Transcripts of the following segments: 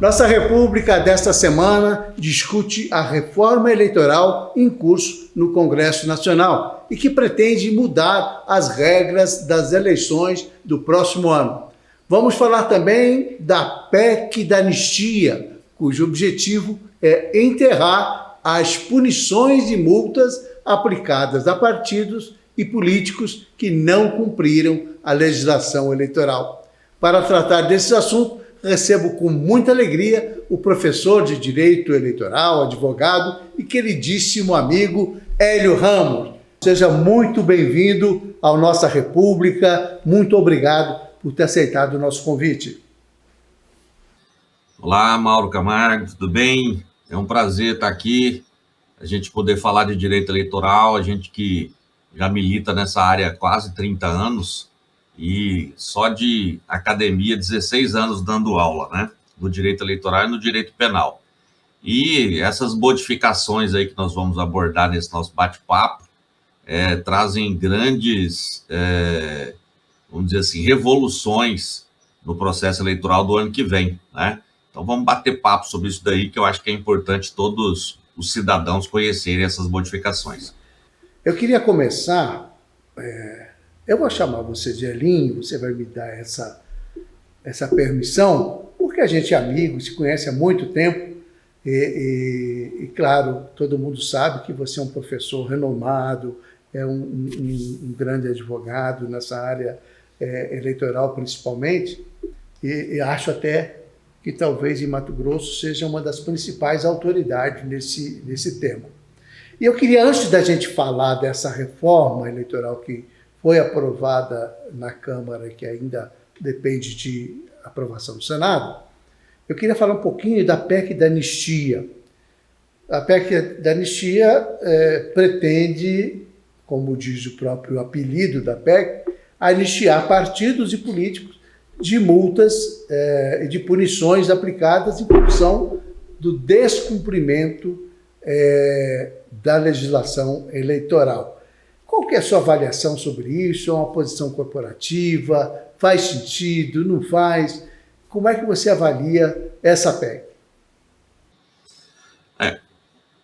Nossa República desta semana discute a reforma eleitoral em curso no Congresso Nacional e que pretende mudar as regras das eleições do próximo ano. Vamos falar também da PEC da anistia, cujo objetivo é enterrar as punições e multas aplicadas a partidos e políticos que não cumpriram a legislação eleitoral. Para tratar desses assuntos, recebo com muita alegria o professor de Direito Eleitoral, advogado e queridíssimo amigo Hélio Ramos. Seja muito bem-vindo à nossa República. Muito obrigado por ter aceitado o nosso convite. Olá, Mauro Camargo, tudo bem? É um prazer estar aqui, a gente poder falar de direito eleitoral, a gente que já milita nessa área há quase 30 anos e só de academia 16 anos dando aula, né? No direito eleitoral e no direito penal. E essas modificações aí que nós vamos abordar nesse nosso bate-papo trazem grandes, vamos dizer assim, revoluções no processo eleitoral do ano que vem, né? Então vamos bater papo sobre isso daí, que eu acho que é importante todos os cidadãos conhecerem essas modificações. Eu queria começar, eu vou chamar você de Elinho, você vai me dar essa permissão, porque a gente é amigo, se conhece há muito tempo, e claro, todo mundo sabe que você é um professor renomado, é um grande advogado nessa área eleitoral principalmente, e acho até que talvez em Mato Grosso seja uma das principais autoridades nesse tema. E eu queria, antes da gente falar dessa reforma eleitoral que foi aprovada na Câmara, que ainda depende de aprovação do Senado, eu queria falar um pouquinho da PEC da anistia. A PEC da anistia pretende, como diz o próprio apelido da PEC, anistiar partidos e políticos de multas e de punições aplicadas em função do descumprimento da legislação eleitoral. Qual que é a sua avaliação sobre isso? É uma posição corporativa? Faz sentido? Não faz? Como é que você avalia essa PEC?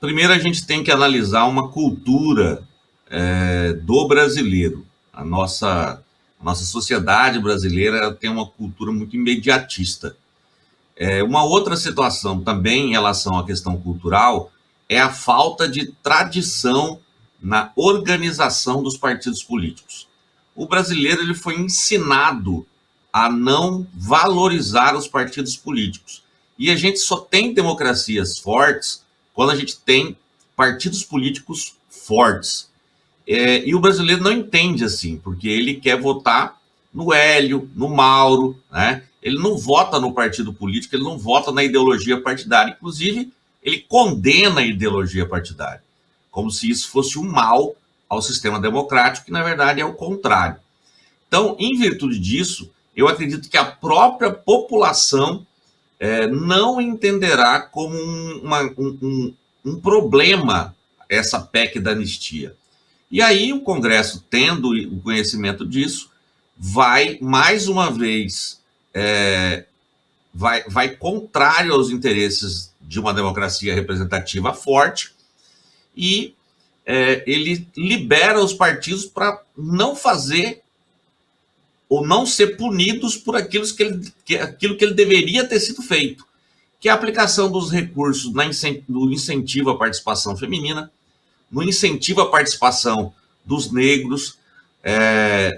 Primeiro a gente tem que analisar uma cultura do brasileiro. A nossa sociedade brasileira tem uma cultura muito imediatista. Uma outra situação também em relação à questão cultural é a falta de tradição na organização dos partidos políticos. O brasileiro ele foi ensinado a não valorizar os partidos políticos. E a gente só tem democracias fortes quando a gente tem partidos políticos fortes. E o brasileiro não entende assim, porque ele quer votar no Hélio, no Mauro, né? Ele não vota no partido político, ele não vota na ideologia partidária. Inclusive, ele condena a ideologia partidária, como se isso fosse um mal ao sistema democrático, que na verdade é o contrário. Então, em virtude disso, eu acredito que a própria população não entenderá como um problema essa PEC da anistia. E aí o Congresso, tendo o conhecimento disso, vai, mais uma vez, vai contrário aos interesses de uma democracia representativa forte e ele libera os partidos para não fazer ou não ser punidos por aquilo que ele deveria ter sido feito, que é a aplicação dos recursos no incentivo à participação feminina, no incentivo à participação dos negros,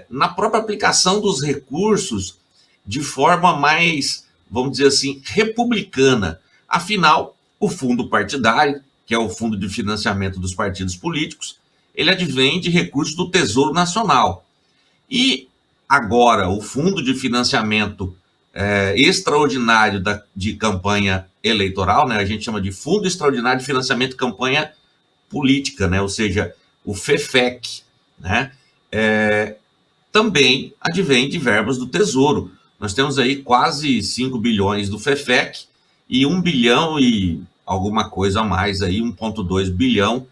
na própria aplicação dos recursos de forma mais, vamos dizer assim, republicana. Afinal, o fundo partidário, que é o fundo de financiamento dos partidos políticos, ele advém de recursos do Tesouro Nacional. E agora, o fundo de financiamento extraordinário de campanha eleitoral, né, a gente chama de Fundo Extraordinário de Financiamento de Campanha Política, né, ou seja, o FEFEC, né, também advém de verbas do Tesouro. Nós temos aí quase 5 bilhões do FEFEC e 1 bilhão e alguma coisa a mais, aí 1,2 bilhão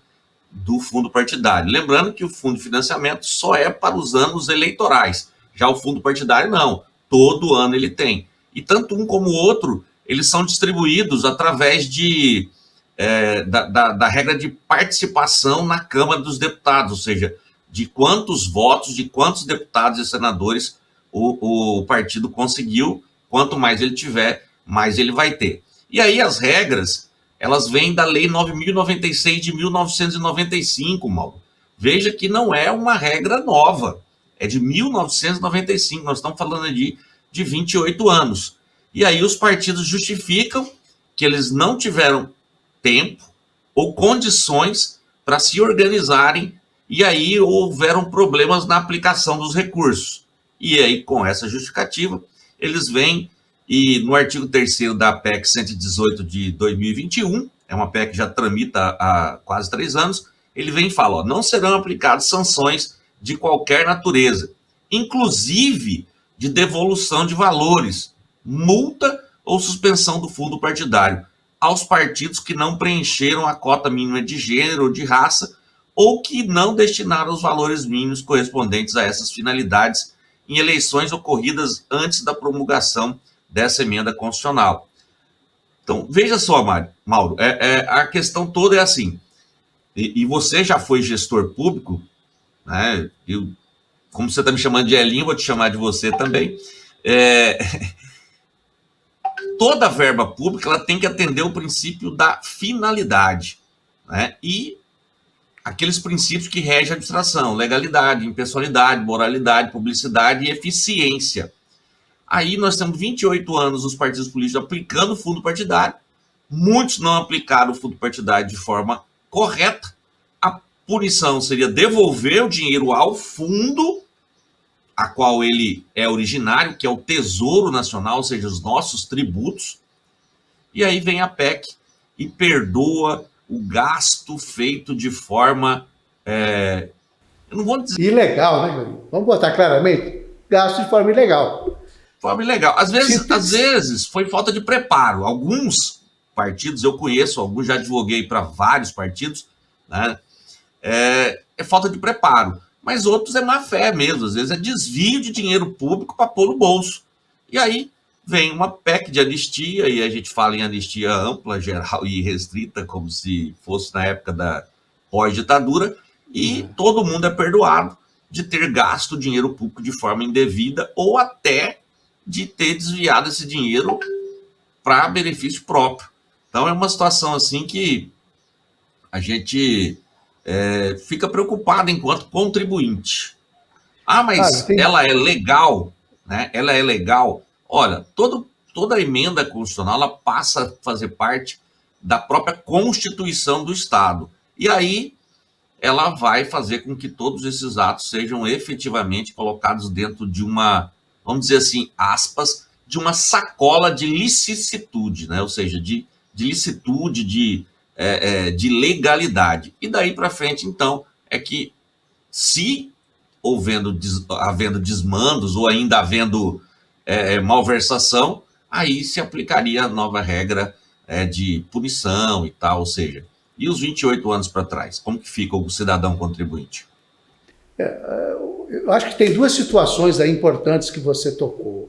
do fundo partidário. Lembrando que o fundo de financiamento só é para os anos eleitorais. Já o fundo partidário não, todo ano ele tem. E tanto um como o outro, eles são distribuídos através da regra de participação na Câmara dos Deputados, ou seja, de quantos votos, de quantos deputados e senadores o partido conseguiu, quanto mais ele tiver, mais ele vai ter. E aí as regras, elas vêm da Lei 9.096 de 1995, Mauro. Veja que não é uma regra nova, é de 1995, nós estamos falando de 28 anos. E aí os partidos justificam que eles não tiveram tempo ou condições para se organizarem, e aí houveram problemas na aplicação dos recursos. E aí, com essa justificativa, eles vêm e no artigo 3º da PEC 118 de 2021, é uma PEC que já tramita há quase 3 anos, ele vem e fala, não serão aplicadas sanções de qualquer natureza, inclusive de devolução de valores, multa ou suspensão do fundo partidário, aos partidos que não preencheram a cota mínima de gênero ou de raça ou que não destinaram os valores mínimos correspondentes a essas finalidades em eleições ocorridas antes da promulgação dessa emenda constitucional. Então, veja só, Mauro, a questão toda é assim, e você já foi gestor público, né? Como você está me chamando de Elinho, vou te chamar de você também. Toda verba pública ela tem que atender o princípio da finalidade, né? E aqueles princípios que regem a administração, legalidade, impessoalidade, moralidade, publicidade e eficiência. Aí nós temos 28 anos os partidos políticos aplicando o fundo partidário, muitos não aplicaram o fundo partidário de forma correta. A punição seria devolver o dinheiro ao fundo, a qual ele é originário, que é o Tesouro Nacional, ou seja, os nossos tributos. E aí vem a PEC e perdoa o gasto feito de forma... eu não vou dizer... Ilegal, né, Marinho? Vamos botar claramente, gasto de forma ilegal. Forma ilegal. Às vezes foi falta de preparo. Alguns partidos, eu conheço, alguns já advoguei para vários partidos, né? É falta de preparo. Mas outros é má fé mesmo, às vezes é desvio de dinheiro público para pôr no bolso. E aí vem uma PEC de anistia, e a gente fala em anistia ampla, geral e restrita, como se fosse na época da pós-ditadura, e todo mundo é perdoado de ter gasto dinheiro público de forma indevida ou até de ter desviado esse dinheiro para benefício próprio. Então é uma situação assim que a gente fica preocupado enquanto contribuinte. Mas ela é legal, né? Ela é legal. Olha, toda a emenda constitucional ela passa a fazer parte da própria Constituição do Estado. E aí ela vai fazer com que todos esses atos sejam efetivamente colocados dentro de uma, vamos dizer assim, aspas, de uma sacola de licitude, né? Ou seja, de licitude, de legalidade. E daí para frente, então, é que se havendo desmandos ou ainda havendo malversação, aí se aplicaria a nova regra de punição e tal, ou seja, e os 28 anos para trás, como que fica o cidadão contribuinte? Eu acho que tem duas situações aí importantes que você tocou.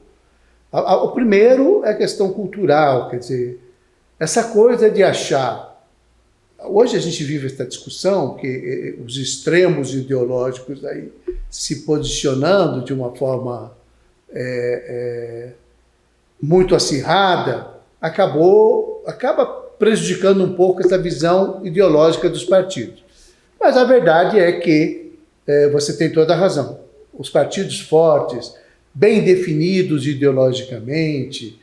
O primeiro é a questão cultural, quer dizer, essa coisa de achar... Hoje a gente vive essa discussão, que os extremos ideológicos aí se posicionando de uma forma muito acirrada, acaba prejudicando um pouco essa visão ideológica dos partidos. Mas a verdade é que você tem toda a razão. Os partidos fortes, bem definidos ideologicamente,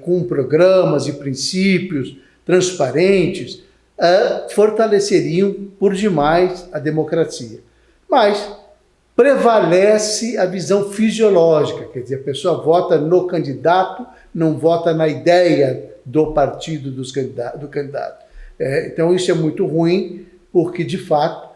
com programas e princípios transparentes, fortaleceriam por demais a democracia. Mas prevalece a visão fisiológica, quer dizer, a pessoa vota no candidato, não vota na ideia do partido do candidato. Então isso é muito ruim, porque de fato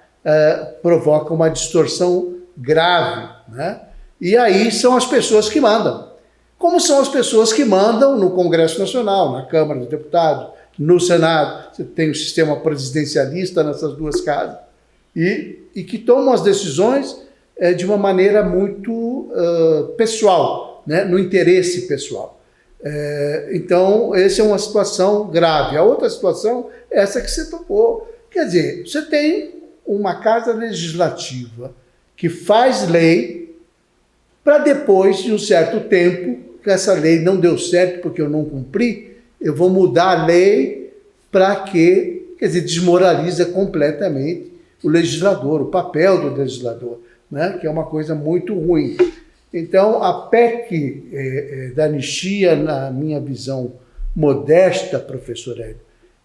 provoca uma distorção grave, né? E aí são as pessoas que mandam. Como são as pessoas que mandam no Congresso Nacional, na Câmara dos Deputados, no Senado. Você tem o sistema presidencialista nessas duas casas. E que tomam as decisões de uma maneira muito pessoal, né? No interesse pessoal. Então, essa é uma situação grave. A outra situação é essa que você tocou. Quer dizer, você tem uma casa legislativa que faz lei para depois de um certo tempo, que essa lei não deu certo porque eu não cumpri, eu vou mudar a lei para que, quer dizer, desmoraliza completamente o legislador, o papel do legislador, né? Que é uma coisa muito ruim. Então, a PEC da anistia, na minha visão modesta, professor Hélio,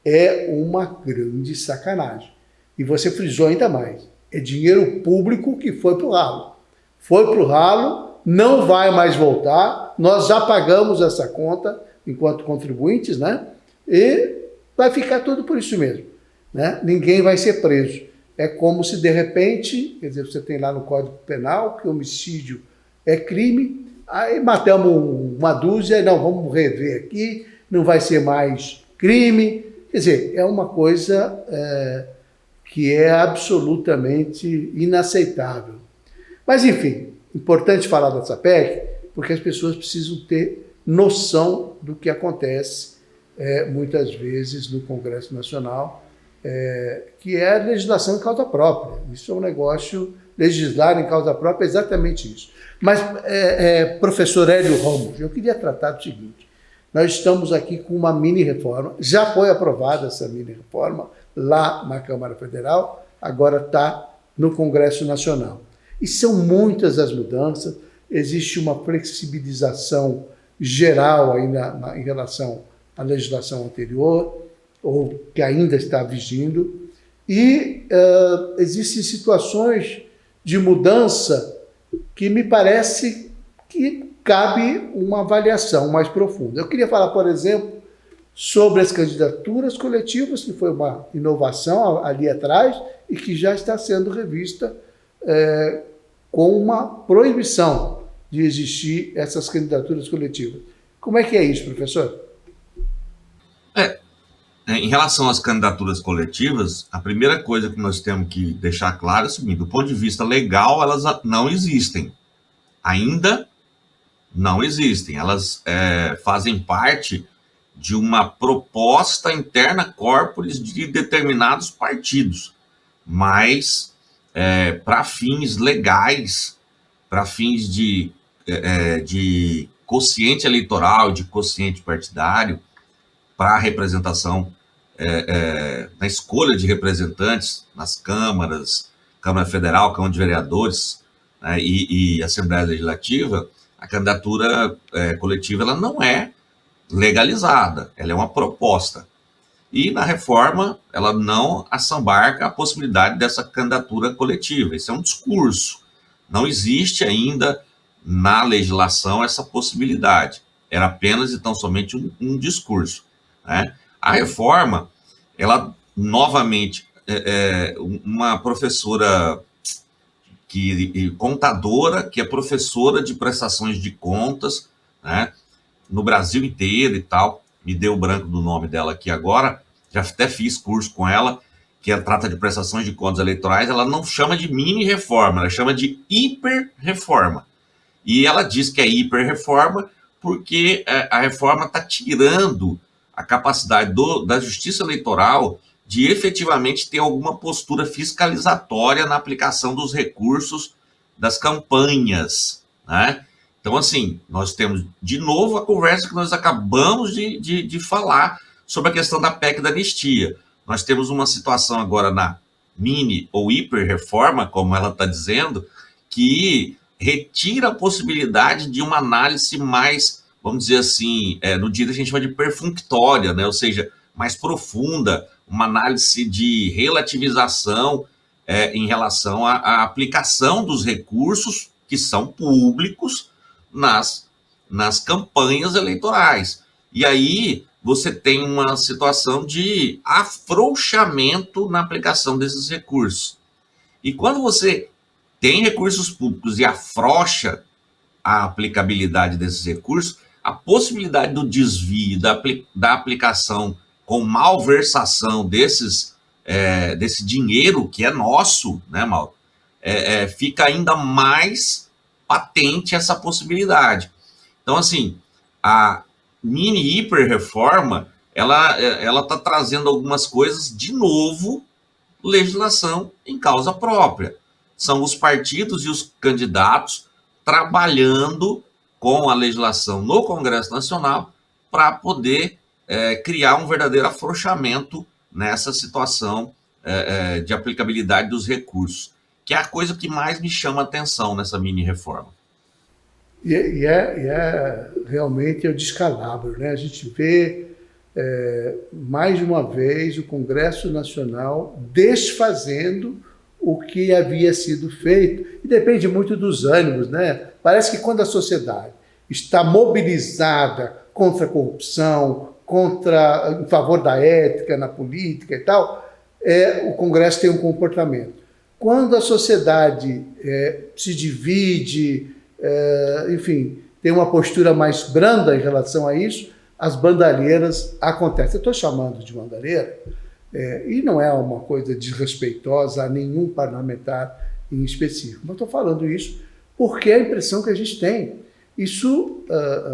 é uma grande sacanagem. E você frisou ainda mais, é dinheiro público que foi para o ralo. Foi para o ralo, não vai mais voltar, nós já pagamos essa conta enquanto contribuintes, né? E vai ficar tudo por isso mesmo, né? Ninguém vai ser preso. É como se, de repente, quer dizer, você tem lá no Código Penal que homicídio é crime, aí matamos uma dúzia, não, vamos rever aqui, não vai ser mais crime. Quer dizer, é uma coisa que é absolutamente inaceitável. Mas, enfim, importante falar dessa PEC, porque as pessoas precisam ter noção do que acontece muitas vezes no Congresso Nacional, que é a legislação em causa própria. Isso é um negócio, legislar em causa própria é exatamente isso. Mas, professor Hélio Ramos, eu queria tratar do seguinte, nós estamos aqui com uma mini-reforma, já foi aprovada essa mini-reforma lá na Câmara Federal, agora está no Congresso Nacional. E são muitas as mudanças, existe uma flexibilização geral aí em relação à legislação anterior, ou que ainda está vigindo, e existem situações de mudança que me parece que cabe uma avaliação mais profunda. Eu queria falar, por exemplo, sobre as candidaturas coletivas, que foi uma inovação ali atrás e que já está sendo revista com uma proibição de existir essas candidaturas coletivas. Como é que é isso, professor? Em relação às candidaturas coletivas, a primeira coisa que nós temos que deixar claro é o seguinte: do ponto de vista legal, elas não existem. Ainda não existem. Elas fazem parte de uma proposta interna corporis de determinados partidos, mas para fins legais, para fins de quociente eleitoral, de quociente partidário, para a representação, na escolha de representantes nas câmaras, Câmara Federal, Câmara de Vereadores, né, e Assembleia Legislativa, a candidatura coletiva ela não é legalizada, ela é uma proposta. E na reforma, ela não assambarca a possibilidade dessa candidatura coletiva. Esse é um discurso. Não existe ainda na legislação essa possibilidade. Era apenas, então, somente um discurso, né? A reforma, ela, novamente, uma professora contadora, que é professora de prestações de contas, né, no Brasil inteiro e tal, me deu o branco do nome dela aqui agora, já até fiz curso com ela, que ela trata de prestações de contas eleitorais, ela não chama de mini-reforma, ela chama de hiper-reforma. E ela diz que é hiper-reforma porque a reforma está tirando a capacidade da Justiça Eleitoral de efetivamente ter alguma postura fiscalizatória na aplicação dos recursos das campanhas, né? Então, assim, nós temos de novo a conversa que nós acabamos de falar sobre a questão da PEC da anistia. Nós temos uma situação agora na mini ou hiper-reforma, como ela está dizendo, que retira a possibilidade de uma análise mais, vamos dizer assim, no direito a gente chama de perfunctória, né? Ou seja, mais profunda, uma análise de relativização em relação à aplicação dos recursos que são públicos nas campanhas eleitorais. E aí você tem uma situação de afrouxamento na aplicação desses recursos. E quando você tem recursos públicos e afrouxa a aplicabilidade desses recursos, a possibilidade do desvio, da aplicação com malversação desse dinheiro que é nosso, né, Mauro? Fica ainda mais patente essa possibilidade. Então, assim, mini hiper reforma, ela está trazendo algumas coisas de novo, legislação em causa própria. São os partidos e os candidatos trabalhando com a legislação no Congresso Nacional para poder criar um verdadeiro afrouxamento nessa situação de aplicabilidade dos recursos, que é a coisa que mais me chama a atenção nessa mini reforma. Realmente o descalabro, né? A gente vê mais de uma vez o Congresso Nacional desfazendo o que havia sido feito, e depende muito dos ânimos, né? Parece que quando a sociedade está mobilizada contra a corrupção, em favor da ética na política e tal, o Congresso tem um comportamento. Quando a sociedade se divide, enfim, tem uma postura mais branda em relação a isso, as bandalheiras acontecem. Eu estou chamando de bandalheira, e não é uma coisa desrespeitosa a nenhum parlamentar em específico, mas estou falando isso porque é a impressão que a gente tem. Isso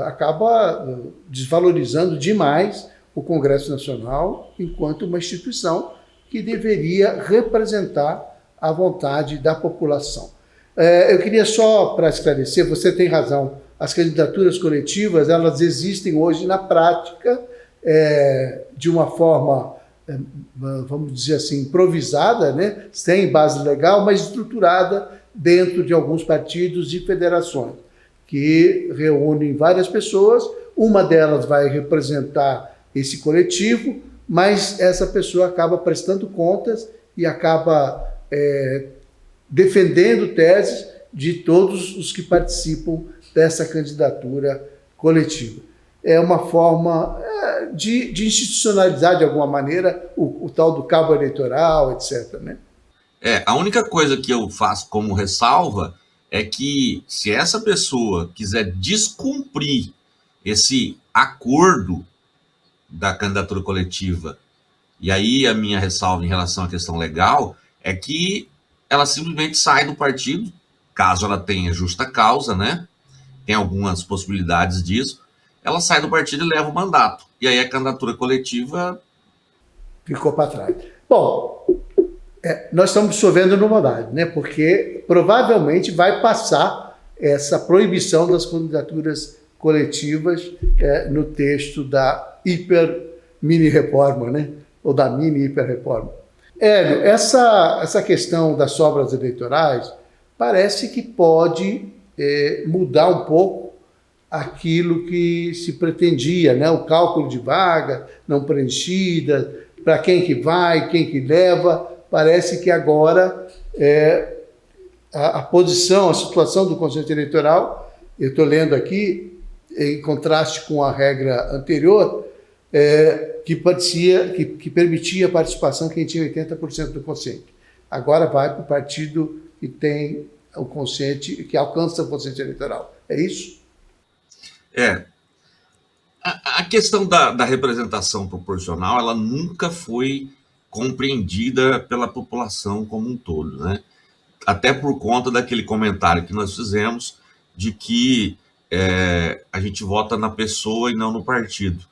acaba desvalorizando demais o Congresso Nacional enquanto uma instituição que deveria representar a vontade da população. Eu queria só, para esclarecer, você tem razão, as candidaturas coletivas, elas existem hoje na prática de uma forma, vamos dizer assim, improvisada, né? Sem base legal, mas estruturada dentro de alguns partidos e federações, que reúnem várias pessoas, uma delas vai representar esse coletivo, mas essa pessoa acaba prestando contas e acaba defendendo teses de todos os que participam dessa candidatura coletiva. É uma forma de institucionalizar, de alguma maneira, o tal do cabo eleitoral, etc., né? A única coisa que eu faço como ressalva é que, se essa pessoa quiser descumprir esse acordo da candidatura coletiva, e aí a minha ressalva em relação à questão legal é que ela simplesmente sai do partido, caso ela tenha justa causa, né? Tem algumas possibilidades disso, ela sai do partido e leva o mandato. E aí a candidatura coletiva ficou para trás. Bom, nós estamos chovendo no molhado, né? Porque provavelmente vai passar essa proibição das candidaturas coletivas no texto da hiper-mini-reforma, né? Ou da mini-hiper-reforma. Hélio, essa questão das sobras eleitorais parece que pode mudar um pouco aquilo que se pretendia, né? O cálculo de vaga não preenchida, para quem que vai, quem que leva. Parece que agora a posição, a situação do Conselho Eleitoral, eu estou lendo aqui, em contraste com a regra anterior, que permitia a participação quem tinha 80% do quociente. Agora vai para o partido que tem o quociente, que alcança o quociente eleitoral. É isso? A questão da representação proporcional, ela nunca foi compreendida pela população como um todo, né? Até por conta daquele comentário que nós fizemos de que a gente vota na pessoa e não no partido.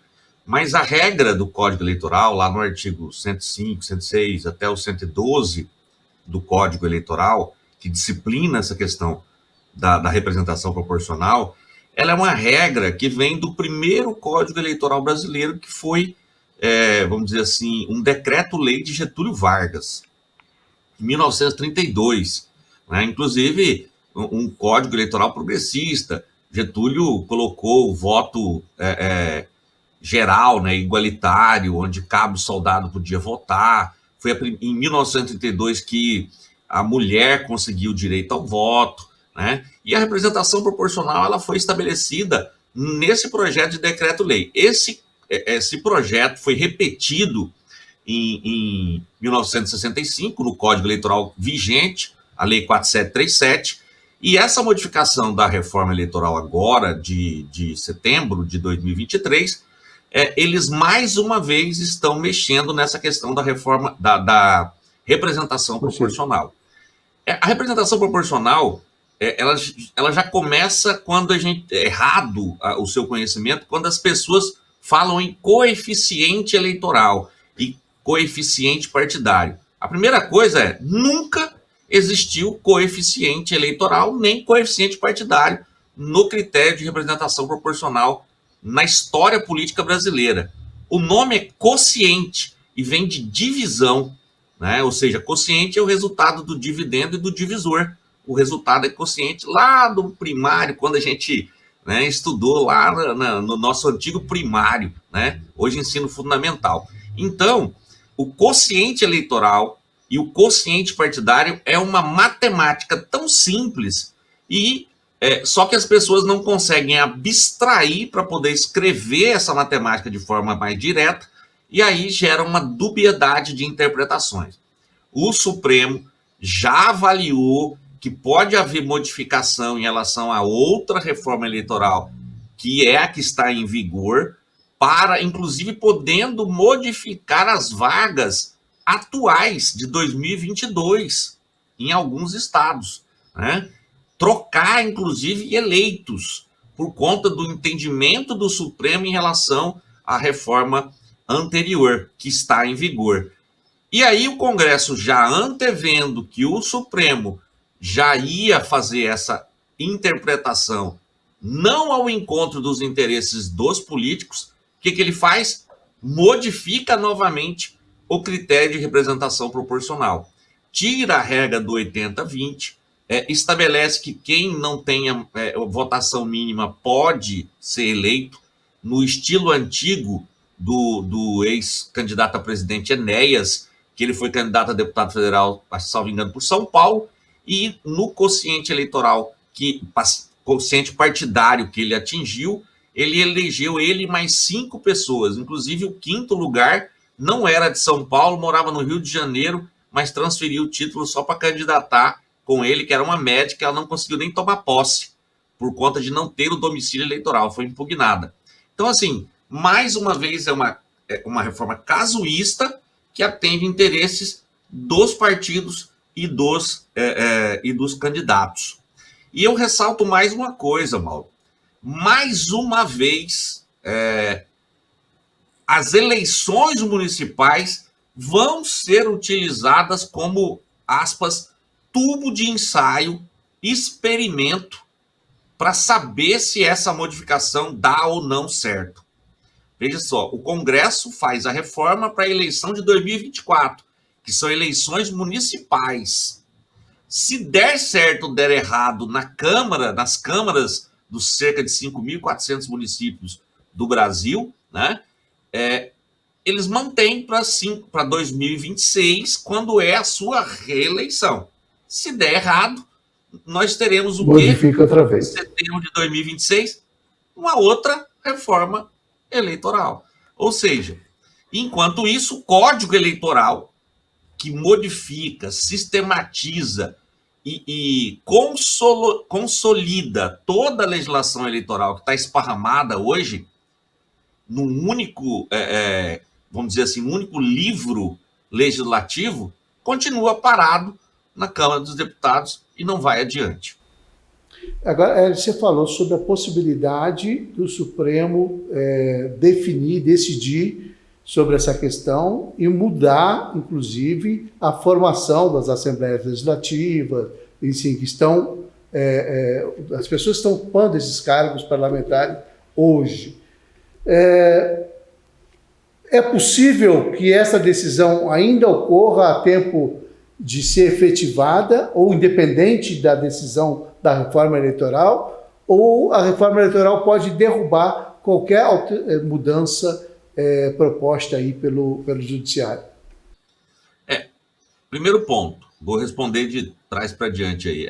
Mas a regra do Código Eleitoral, lá no artigo 105, 106, até o 112 do Código Eleitoral, que disciplina essa questão da representação proporcional, ela é uma regra que vem do primeiro Código Eleitoral brasileiro, que foi, vamos dizer assim, um decreto-lei de Getúlio Vargas, em 1932. Né? Inclusive, um Código Eleitoral progressista. Getúlio colocou o voto geral, né, igualitário, onde cabo soldado podia votar. Foi em 1932 que a mulher conseguiu o direito ao voto, né? E a representação proporcional ela foi estabelecida nesse projeto de decreto-lei. Esse projeto foi repetido em 1965, no Código Eleitoral vigente, a Lei 4737, e essa modificação da reforma eleitoral agora, de setembro de 2023, eles mais uma vez estão mexendo nessa questão da reforma, da representação proporcional. A representação proporcional, ela já começa quando a gente errado o seu conhecimento, quando as pessoas falam em coeficiente eleitoral e coeficiente partidário. A primeira coisa é, nunca existiu coeficiente eleitoral nem coeficiente partidário no critério de representação proporcional na história política brasileira. O nome é quociente e vem de divisão, né? Ou seja, quociente é o resultado do dividendo e do divisor. O resultado é quociente lá do primário, quando a gente, né, estudou lá no nosso antigo primário, né? Hoje ensino fundamental. Então, o quociente eleitoral e o quociente partidário é uma matemática tão simples e só que as pessoas não conseguem abstrair para poder escrever essa matemática de forma mais direta, e aí gera uma dubiedade de interpretações. O Supremo já avaliou que pode haver modificação em relação a outra reforma eleitoral, que é a que está em vigor, para, inclusive, podendo modificar as vagas atuais de 2022 em alguns estados, né? Trocar, inclusive, eleitos, por conta do entendimento do Supremo em relação à reforma anterior, que está em vigor. E aí o Congresso, já antevendo que o Supremo já ia fazer essa interpretação, não ao encontro dos interesses dos políticos, o que ele faz? Modifica novamente o critério de representação proporcional. Tira a regra do 80-20, estabelece que quem não tenha votação mínima pode ser eleito, no estilo antigo do ex-candidato a presidente Enéas, que ele foi candidato a deputado federal, salvo engano, por São Paulo, e no quociente eleitoral, quociente partidário que ele atingiu, ele elegeu ele mais 5 pessoas, inclusive o 5º lugar não era de São Paulo, morava no Rio de Janeiro, mas transferiu o título só para candidatar com ele, que era uma médica, ela não conseguiu nem tomar posse, por conta de não ter o domicílio eleitoral, foi impugnada. Então, assim, mais uma vez é uma reforma casuísta que atende interesses dos partidos e dos candidatos. E eu ressalto mais uma coisa, Mauro. Mais uma vez, as eleições municipais vão ser utilizadas como, aspas, tubo de ensaio, experimento, para saber se essa modificação dá ou não certo. Veja só, o Congresso faz a reforma para a eleição de 2024, que são eleições municipais. Se der certo ou der errado nas câmaras dos cerca de 5.400 municípios do Brasil, né, eles mantêm para 2026, quando é a sua reeleição. Se der errado, nós teremos o Modifica outra vez. Em setembro de 2026, uma outra reforma eleitoral. Ou seja, enquanto isso, o Código Eleitoral, que modifica, sistematiza e consolida toda a legislação eleitoral que está esparramada hoje num único, vamos dizer assim, um único livro legislativo, continua parado na Câmara dos Deputados e não vai adiante. Agora, você falou sobre a possibilidade do Supremo decidir sobre essa questão e mudar, inclusive, a formação das Assembleias Legislativas, assim, que estão, as pessoas estão ocupando esses cargos parlamentares hoje. É possível que essa decisão ainda ocorra a tempo de ser efetivada, ou independente da decisão da reforma eleitoral, ou a reforma eleitoral pode derrubar qualquer mudança proposta aí pelo Judiciário? Primeiro ponto, vou responder de trás para diante aí.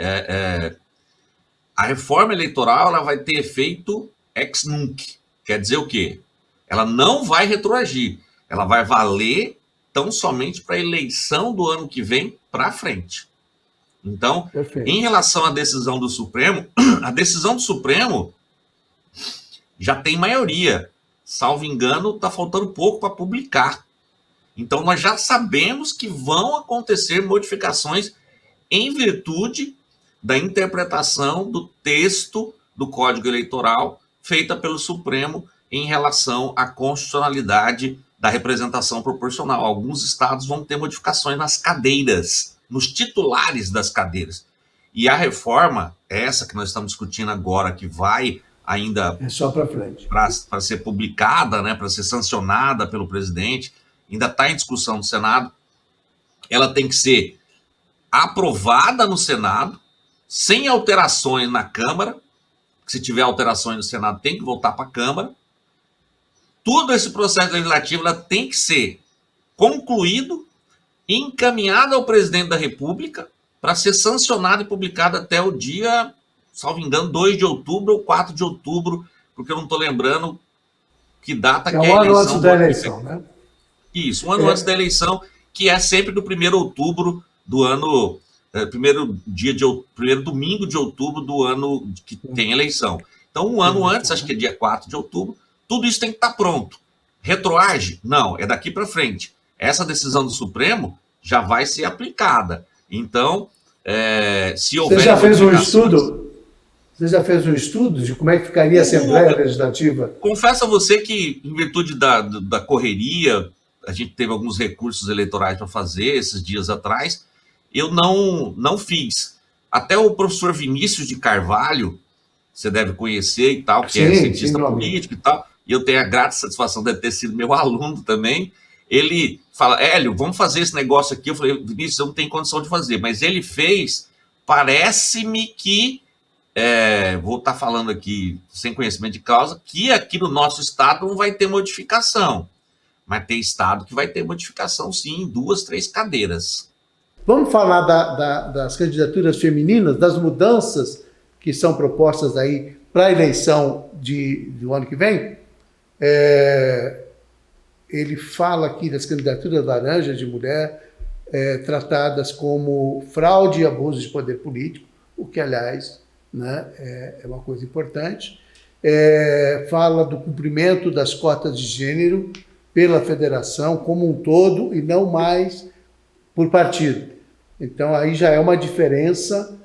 A reforma eleitoral ela vai ter efeito ex nunc. Quer dizer o quê? Ela não vai retroagir, ela vai valer tão somente para a eleição do ano que vem para frente. Então, perfeito. Em relação à decisão do Supremo, a decisão do Supremo já tem maioria. Salvo engano, está faltando pouco para publicar. Então, nós já sabemos que vão acontecer modificações em virtude da interpretação do texto do Código Eleitoral feita pelo Supremo em relação à constitucionalidade da representação proporcional. Alguns estados vão ter modificações nas cadeiras, nos titulares das cadeiras. E a reforma, essa que nós estamos discutindo agora, que vai ainda só para frente para ser publicada, né, para ser sancionada pelo presidente, ainda está em discussão no Senado, ela tem que ser aprovada no Senado, sem alterações na Câmara. Se tiver alterações no Senado, tem que voltar para a Câmara. Todo esse processo legislativo ela tem que ser concluído, encaminhado ao presidente da República, para ser sancionado e publicado até o dia, salvo engano, 2 de outubro ou 4 de outubro, porque eu não estou lembrando que data que é a eleição. Um ano antes da eleição, né? Isso, um ano antes da eleição, que é sempre do 1º de outubro do ano, primeiro domingo de outubro do ano que tem eleição. Então, um ano antes, acho que é dia 4 de outubro, tudo isso tem que estar pronto. Retroage? Não, é daqui para frente. Essa decisão do Supremo já vai ser aplicada. Então, se houver... Você já fez um estudo? Você já fez um estudo de como é que ficaria a Assembleia Legislativa? Confesso a você que, em virtude da correria, a gente teve alguns recursos eleitorais para fazer esses dias atrás, eu não fiz. Até o professor Vinícius de Carvalho, você deve conhecer e tal, que é cientista político e tal, e eu tenho a grata satisfação de ter sido meu aluno também. Ele fala, Hélio, vamos fazer esse negócio aqui. Eu falei, Vinícius, eu não tenho condição de fazer, mas ele fez, parece-me que, vou estar falando aqui sem conhecimento de causa, que aqui no nosso estado não vai ter modificação, mas tem estado que vai ter modificação sim, em 2, 3 cadeiras. Vamos falar das candidaturas femininas, das mudanças que são propostas aí para a eleição do ano que vem. Ele fala aqui das candidaturas laranjas de mulher tratadas como fraude e abuso de poder político, o que, aliás, né, é uma coisa importante. Fala do cumprimento das cotas de gênero pela federação como um todo e não mais por partido. Então, aí já é uma diferença,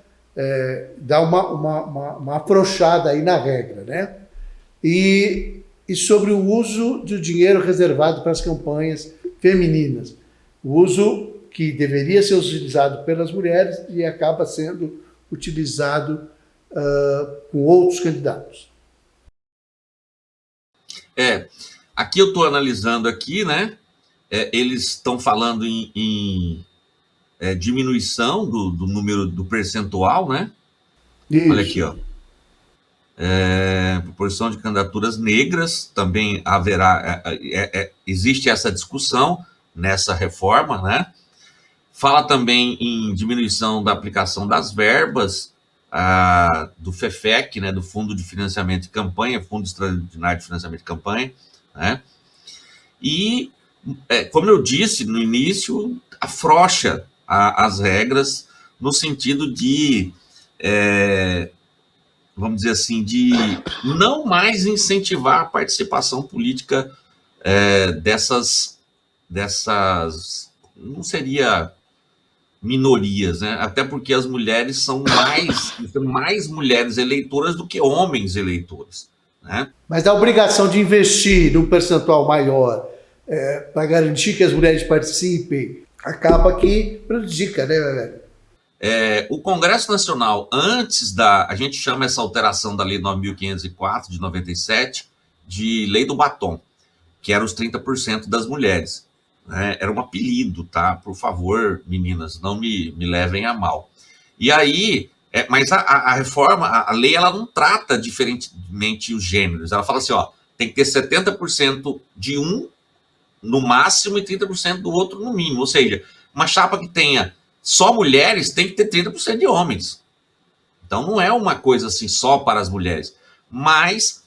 dá uma afrouxada aí na regra, né? E sobre o uso do dinheiro reservado para as campanhas femininas. O uso que deveria ser utilizado pelas mulheres e acaba sendo utilizado com outros candidatos. Aqui eu estou analisando aqui, né? Eles estão falando em diminuição do número do percentual, né? Isso. Olha aqui, ó. Proporção de candidaturas negras, também haverá, existe essa discussão nessa reforma, né? Fala também em diminuição da aplicação das verbas do FEFEC, né, do Fundo de Financiamento de Campanha, Fundo Extraordinário de Financiamento de Campanha, né? E, como eu disse no início, afrouxa as regras no sentido de, vamos dizer assim, de não mais incentivar a participação política dessas, não seria minorias, né? Até porque as mulheres são mais mulheres eleitoras do que homens eleitores, né? Mas a obrigação de investir num percentual maior para garantir que as mulheres participem acaba que prejudica, né, velho? O Congresso Nacional, antes a gente chama essa alteração da Lei 9.504, de 97, de Lei do Batom, que era os 30% das mulheres. Né? Era um apelido, tá? Por favor, meninas, não me levem a mal. E aí, mas a reforma, a lei, ela não trata diferentemente os gêneros. Ela fala assim, ó, tem que ter 70% de um no máximo e 30% do outro no mínimo. Ou seja, uma chapa que tenha só mulheres tem que ter 30% de homens. Então não é uma coisa assim só para as mulheres. Mas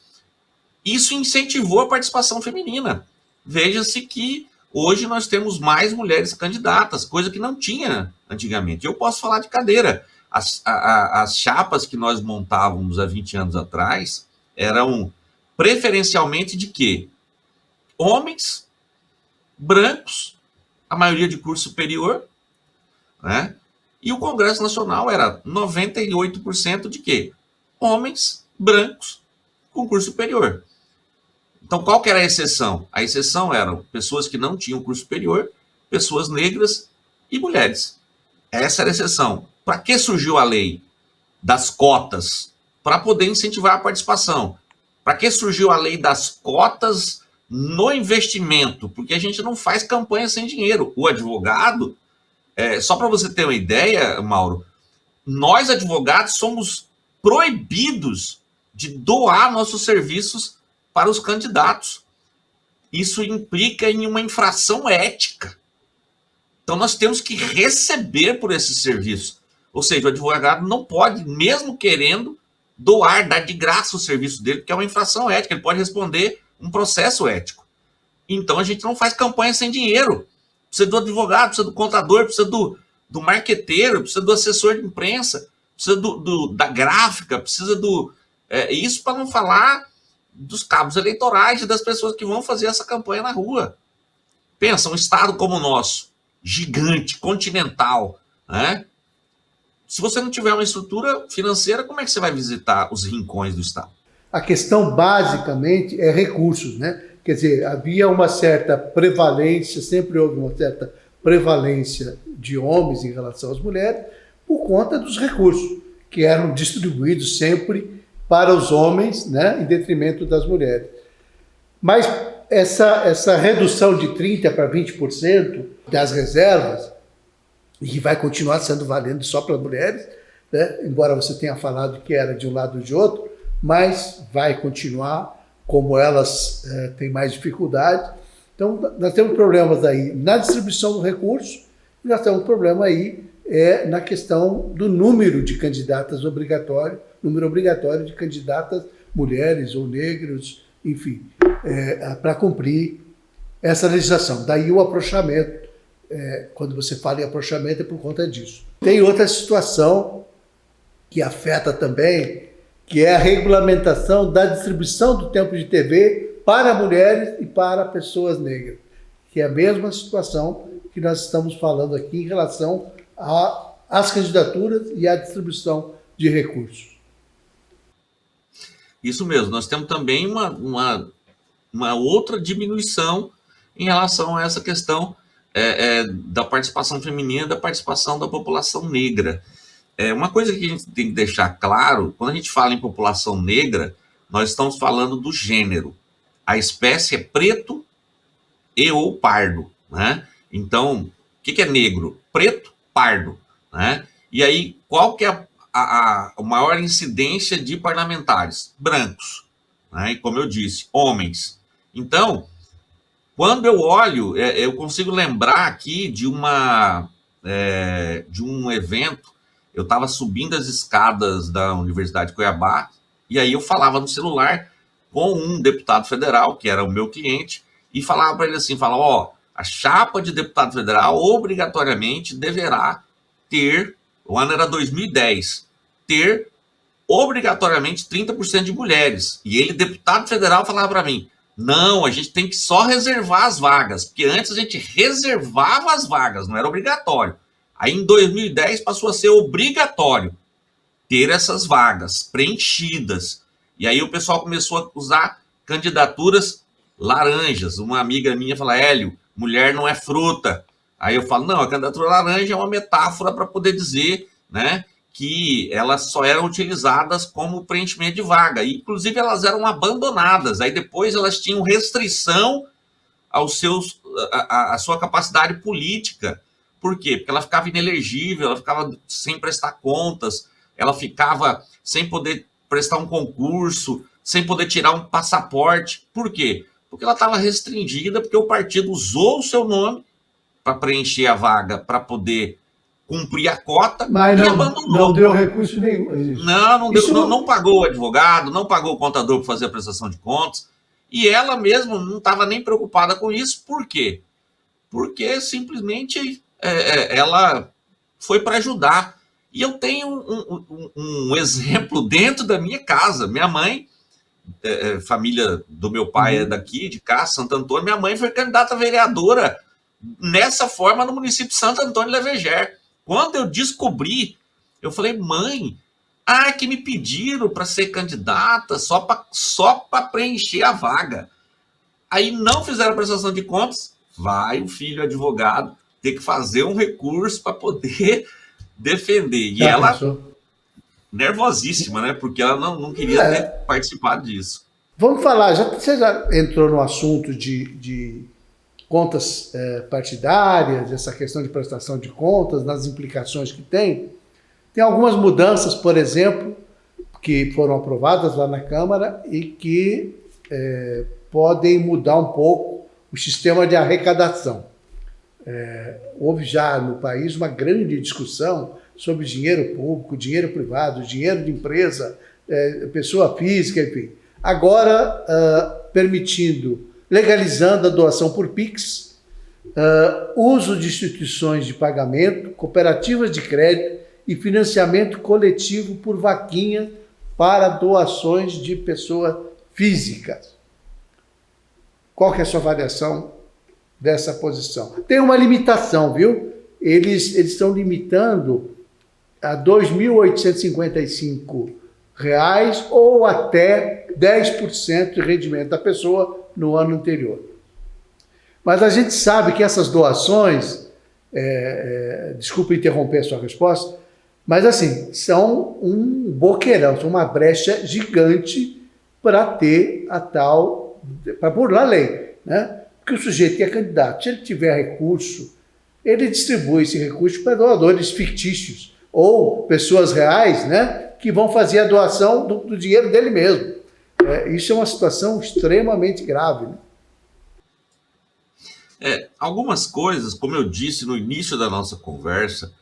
isso incentivou a participação feminina. Veja-se que hoje nós temos mais mulheres candidatas, coisa que não tinha antigamente. Eu posso falar de cadeira. As chapas que nós montávamos há 20 anos atrás eram preferencialmente de quê? Homens brancos, a maioria de curso superior, né? E o Congresso Nacional era 98% de quê? Homens brancos com curso superior. Então, qual que era a exceção? A exceção eram pessoas que não tinham curso superior, pessoas negras e mulheres. Essa era a exceção. Para que surgiu a lei das cotas? Para poder incentivar a participação. Para que surgiu a lei das cotas no investimento? Porque a gente não faz campanha sem dinheiro. O advogado, só para você ter uma ideia, Mauro, nós advogados somos proibidos de doar nossos serviços para os candidatos. Isso implica em uma infração ética. Então nós temos que receber por esse serviço. Ou seja, o advogado não pode, mesmo querendo, doar, dar de graça o serviço dele, porque é uma infração ética. Ele pode responder um processo ético. Então a gente não faz campanha sem dinheiro. Precisa do advogado, precisa do contador, precisa do marqueteiro, precisa do assessor de imprensa, precisa da gráfica, precisa isso para não falar dos cabos eleitorais e das pessoas que vão fazer essa campanha na rua. Pensa, um estado como o nosso, gigante, continental, né? Se você não tiver uma estrutura financeira, como é que você vai visitar os rincões do estado? A questão basicamente é recursos, né? Quer dizer, havia uma certa prevalência, sempre houve uma certa prevalência de homens em relação às mulheres por conta dos recursos que eram distribuídos sempre para os homens, né, em detrimento das mulheres. Mas essa redução de 30% para 20% das reservas, e que vai continuar sendo valendo só para as mulheres, né, embora você tenha falado que era de um lado ou de outro, mas vai continuar, como elas têm mais dificuldade. Então, nós temos problemas aí na distribuição do recurso, e nós temos um problema aí na questão do número de candidatas obrigatório, número obrigatório de candidatas mulheres ou negros, enfim, para cumprir essa legislação. Daí o aprouxamento, quando você fala em aprouxamento é por conta disso. Tem outra situação que afeta também, que é a regulamentação da distribuição do tempo de TV para mulheres e para pessoas negras, que é a mesma situação que nós estamos falando aqui em relação às candidaturas e à distribuição de recursos. Isso mesmo, nós temos também uma outra diminuição em relação a essa questão da participação feminina, da participação da população negra. Uma coisa que a gente tem que deixar claro, quando a gente fala em população negra, nós estamos falando do gênero. A espécie é preto e ou pardo, né? Então, o que é negro? Preto, pardo, né? E aí, qual que é a maior incidência de parlamentares? Brancos, né? E como eu disse, homens. Então, quando eu olho, eu consigo lembrar aqui de um evento. Eu estava subindo as escadas da Universidade de Cuiabá e aí eu falava no celular com um deputado federal, que era o meu cliente, e falava para ele assim, a chapa de deputado federal obrigatoriamente deverá ter, o ano era 2010, ter obrigatoriamente 30% de mulheres. E ele, deputado federal, falava para mim, não, a gente tem que só reservar as vagas, porque antes a gente reservava as vagas, não era obrigatório. Aí em 2010 passou a ser obrigatório ter essas vagas preenchidas. E aí o pessoal começou a usar candidaturas laranjas. Uma amiga minha fala, Hélio, mulher não é fruta. Aí eu falo, não, a candidatura laranja é uma metáfora para poder dizer, né, que elas só eram utilizadas como preenchimento de vaga. E, inclusive, elas eram abandonadas. Aí depois elas tinham restrição à sua capacidade política. Por quê? Porque ela ficava inelegível, ela ficava sem prestar contas, ela ficava sem poder prestar um concurso, sem poder tirar um passaporte. Por quê? Porque ela estava restringida, porque o partido usou o seu nome para preencher a vaga, para poder cumprir a cota, mas e abandonou. Não deu recurso nenhum. Não pagou o advogado, não pagou o contador para fazer a prestação de contas, e ela mesma não estava nem preocupada com isso. Por quê? Porque simplesmente ela foi para ajudar. E eu tenho um exemplo dentro da minha casa. Minha mãe, família do meu pai é daqui, de cá, Santo Antônio, minha mãe foi candidata a vereadora nessa forma no município de Santo Antônio Leveger. Quando eu descobri, eu falei, mãe, que me pediram para ser candidata só para preencher a vaga. Aí não fizeram a prestação de contas, vai o filho advogado ter que fazer um recurso para poder defender. E Já ela, pensou? nervosíssima, né? Porque ela não queria ter participado disso. Vamos falar, você já entrou no assunto de contas partidárias, essa questão de prestação de contas, nas implicações que tem. Tem algumas mudanças, por exemplo, que foram aprovadas lá na Câmara e que podem mudar um pouco o sistema de arrecadação. Houve já no país uma grande discussão sobre dinheiro público, dinheiro privado, dinheiro de empresa, pessoa física, enfim. Agora, legalizando a doação por Pix, uso de instituições de pagamento, cooperativas de crédito e financiamento coletivo por vaquinha para doações de pessoas físicas. Qual que é a sua avaliação dessa posição? Tem uma limitação, viu? Eles estão limitando a R$ 2.855 ou até 10% de rendimento da pessoa no ano anterior. Mas a gente sabe que essas doações, desculpe interromper a sua resposta, mas assim, são um boqueirão, são uma brecha gigante para ter para burlar a lei, né? Porque o sujeito que é candidato, se ele tiver recurso, ele distribui esse recurso para doadores fictícios ou pessoas reais, né, que vão fazer a doação do dinheiro dele mesmo. Isso é uma situação extremamente grave, né? Algumas coisas, como eu disse no início da nossa conversa,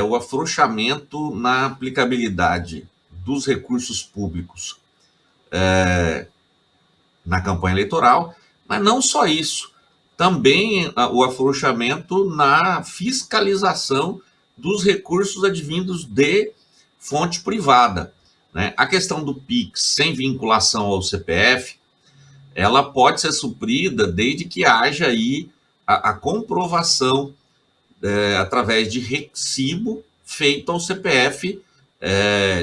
o afrouxamento na aplicabilidade dos recursos públicos na campanha eleitoral, mas não só isso, também o afrouxamento na fiscalização dos recursos advindos de fonte privada, né? A questão do PIX sem vinculação ao CPF, ela pode ser suprida desde que haja aí a comprovação através de recibo feito ao CPF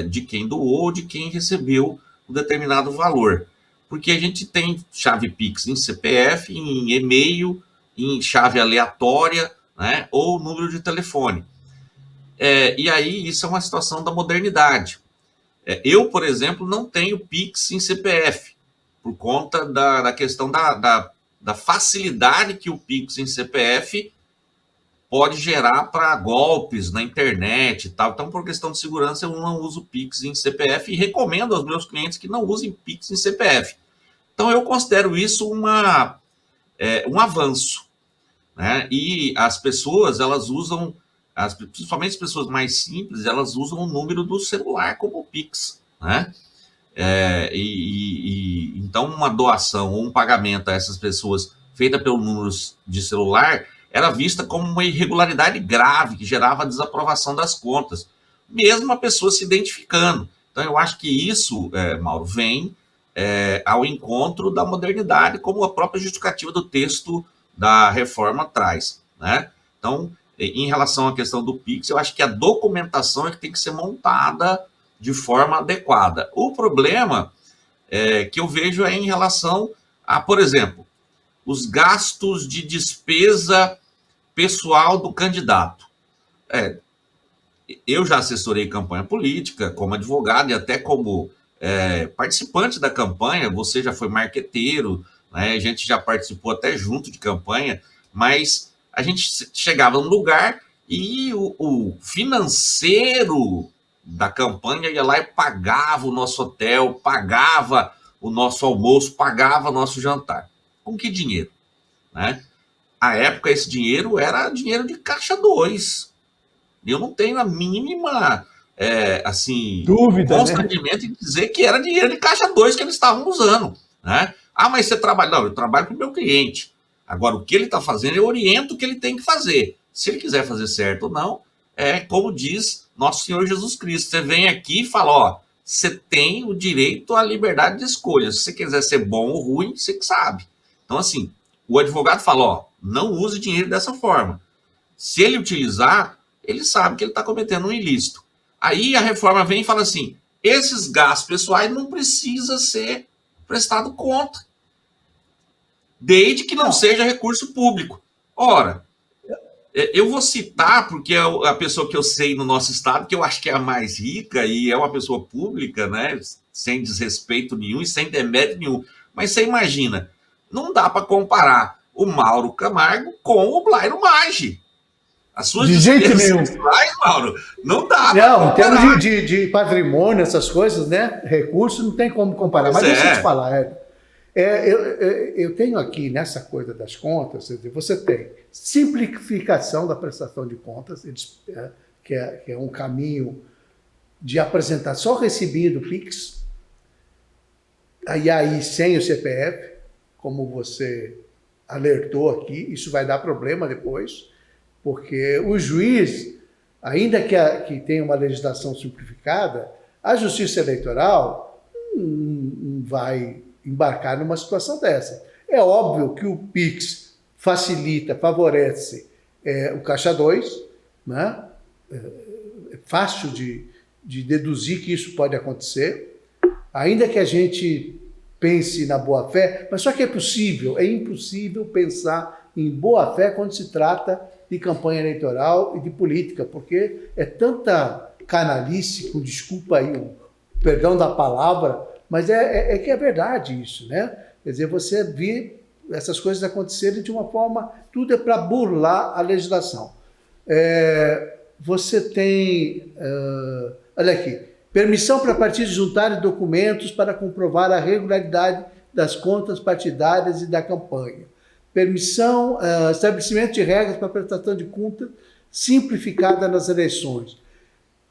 de quem doou ou de quem recebeu um determinado valor. Porque a gente tem chave Pix em CPF, em e-mail, em chave aleatória, né, ou número de telefone. E aí isso é uma situação da modernidade. Eu, por exemplo, não tenho Pix em CPF, por conta da questão da facilidade que o Pix em CPF pode gerar para golpes na internet e tal. Então, por questão de segurança, eu não uso Pix em CPF e recomendo aos meus clientes que não usem Pix em CPF. Então, eu considero isso um avanço, né? E as pessoas, elas usam, principalmente as pessoas mais simples, elas usam o número do celular como Pix, né? Então, uma doação ou um pagamento a essas pessoas feita pelo número de celular era vista como uma irregularidade grave que gerava a desaprovação das contas, mesmo a pessoa se identificando. Então, eu acho que isso, Mauro, vem ao encontro da modernidade, como a própria justificativa do texto da reforma traz, né? Então, em relação à questão do Pix, eu acho que a documentação é que tem que ser montada de forma adequada. O problema que eu vejo é em relação a, por exemplo, os gastos de despesa pessoal do candidato. Eu já assessorei campanha política como advogado e até como participante da campanha. Você já foi marqueteiro, né? A gente já participou até junto de campanha, mas a gente chegava num lugar e o financeiro da campanha ia lá e pagava o nosso hotel, pagava o nosso almoço, pagava o nosso jantar. Com que dinheiro, né? À época, esse dinheiro era dinheiro de caixa 2. Eu não tenho a mínima dúvida, constrangimento em dizer que era dinheiro de caixa 2 que eles estavam usando, né? Mas você trabalha? Não, eu trabalho para o meu cliente. Agora, o que ele está fazendo, eu oriento o que ele tem que fazer. Se ele quiser fazer certo ou não, como diz nosso Senhor Jesus Cristo. Você vem aqui e fala, você tem o direito à liberdade de escolha. Se você quiser ser bom ou ruim, você que sabe. Então, assim, o advogado fala, não use dinheiro dessa forma. Se ele utilizar, ele sabe que ele está cometendo um ilícito. Aí a reforma vem e fala assim, esses gastos pessoais não precisa ser prestado conta, desde que não seja recurso público. Ora, eu vou citar, porque é a pessoa que eu sei no nosso estado, que eu acho que é a mais rica e é uma pessoa pública, né? Sem desrespeito nenhum e sem demérito nenhum. Mas você imagina, não dá para comparar o Mauro Camargo com o Blairo Maggi. As suas de jeito nenhum. Mauro, não dá. Não, em termos de patrimônio, essas coisas, né? Recursos, não tem como comparar. Mas deixa eu te falar, eu tenho aqui nessa coisa das contas, você tem simplificação da prestação de contas, que é um caminho de apresentar só recibinho do Pix, aí sem o CPF, como você alertou aqui, isso vai dar problema depois, porque o juiz, ainda que tenha uma legislação simplificada, a Justiça Eleitoral não vai embarcar numa situação dessa. É óbvio que o Pix facilita, favorece o Caixa 2, né? É fácil de deduzir que isso pode acontecer, ainda que a gente pense na boa-fé, mas só que é impossível pensar em boa-fé quando se trata de campanha eleitoral e de política, porque é tanta canalice, com desculpa aí, o perdão da palavra, mas é que é verdade isso, né? Quer dizer, você vê essas coisas acontecerem de uma forma, tudo é para burlar a legislação. Você tem, olha aqui, permissão para partidos juntarem documentos para comprovar a regularidade das contas partidárias e da campanha. Permissão, estabelecimento de regras para prestação de contas simplificada nas eleições.